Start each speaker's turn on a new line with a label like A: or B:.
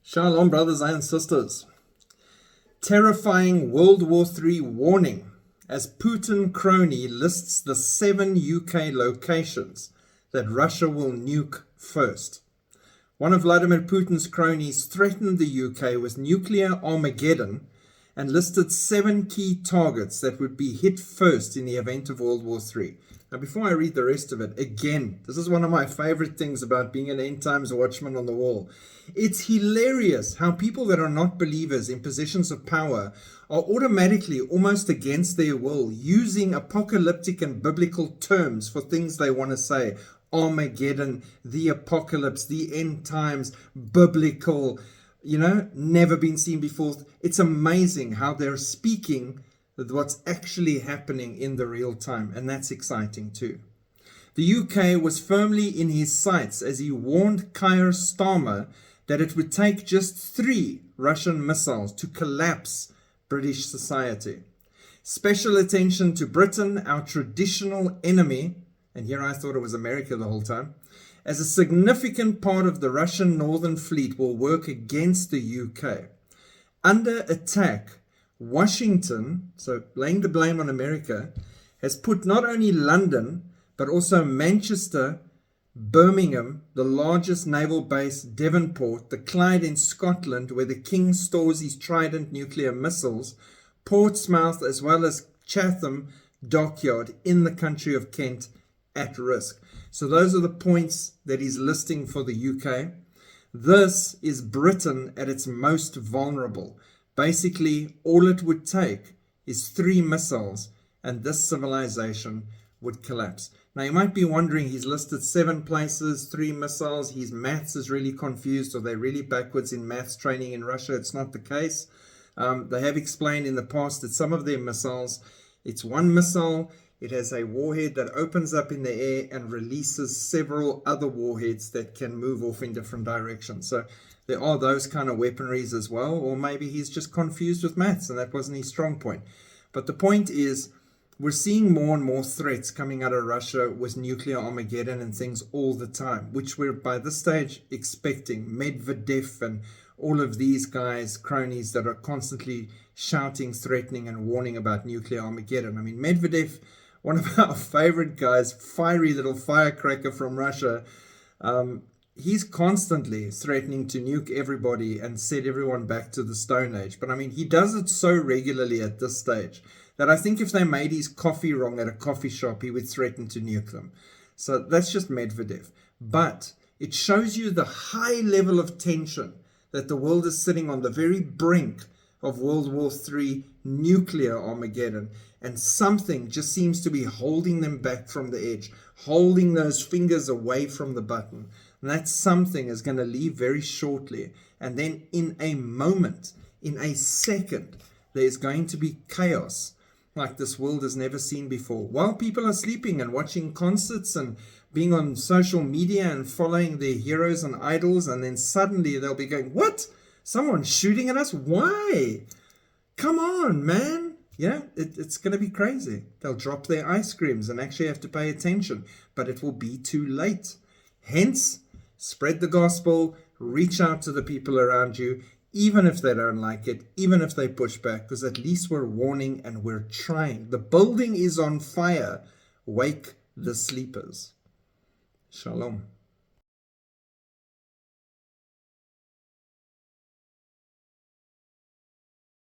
A: Shalom, brothers and sisters. Terrifying World War III warning as Putin crony lists the 7 UK locations that Russia will nuke first. One of Vladimir Putin's cronies threatened the UK with nuclear Armageddon and listed 7 key targets that would be hit first in the event of World War III. Now, before I read the rest of it, again, this is one of my favorite things about being an end times watchman on the wall. It's hilarious how people that are not believers in positions of power are automatically, almost against their will, using apocalyptic and biblical terms for things they want to say. Armageddon, the apocalypse, the end times, biblical, never been seen before. It's amazing how they're speaking what's actually happening in the real time, and that's exciting too. The UK was firmly in his sights as he warned Keir Starmer that it would take just 3 Russian missiles to collapse British society. Special attention to Britain, our traditional enemy, and here I thought it was America the whole time, as a significant part of the Russian Northern Fleet will work against the UK. Under attack, Washington, so laying the blame on America, has put not only London, but also Manchester, Birmingham, the largest naval base, Devonport, the Clyde in Scotland, where the King stores his Trident nuclear missiles, Portsmouth, as well as Chatham Dockyard in the country of Kent, at risk. So those are the points that he's listing for the UK. This is Britain at its most vulnerable. Basically, all it would take is 3 missiles and this civilization would collapse. Now, you might be wondering, he's listed 7 places, 3 missiles. His maths is really confused, or they're really backwards in maths training in Russia. It's not the case. They have explained in the past that some of their missiles, it's 1 missile, it has a warhead that opens up in the air and releases several other warheads that can move off in different directions. So there are those kind of weaponries as well, or maybe he's just confused with maths and that wasn't his strong point. But the point is, we're seeing more and more threats coming out of Russia with nuclear Armageddon and things all the time, which we're by this stage expecting. Medvedev and all of these guys, cronies that are constantly shouting, threatening and warning about nuclear Armageddon. I mean, Medvedev, one of our favorite guys, fiery little firecracker from Russia, he's constantly threatening to nuke everybody and set everyone back to the Stone Age. But I mean, he does it so regularly at this stage that I think if they made his coffee wrong at a coffee shop, he would threaten to nuke them. So that's just Medvedev. But it shows you the high level of tension that the world is sitting on the very brink of World War III nuclear Armageddon. And something just seems to be holding them back from the edge, holding those fingers away from the button. And that something is going to leave very shortly. And then in a moment, in a second, there's going to be chaos like this world has never seen before. While people are sleeping and watching concerts and being on social media and following their heroes and idols, and then suddenly they'll be going, what? Someone's shooting at us? Why? Come on, man. Yeah, it's going to be crazy. They'll drop their ice creams and actually have to pay attention, but it will be too late. Hence, spread the gospel, reach out to the people around you, even if they don't like it, even if they push back, because at least we're warning and we're trying. The building is on fire. Wake the sleepers. Shalom.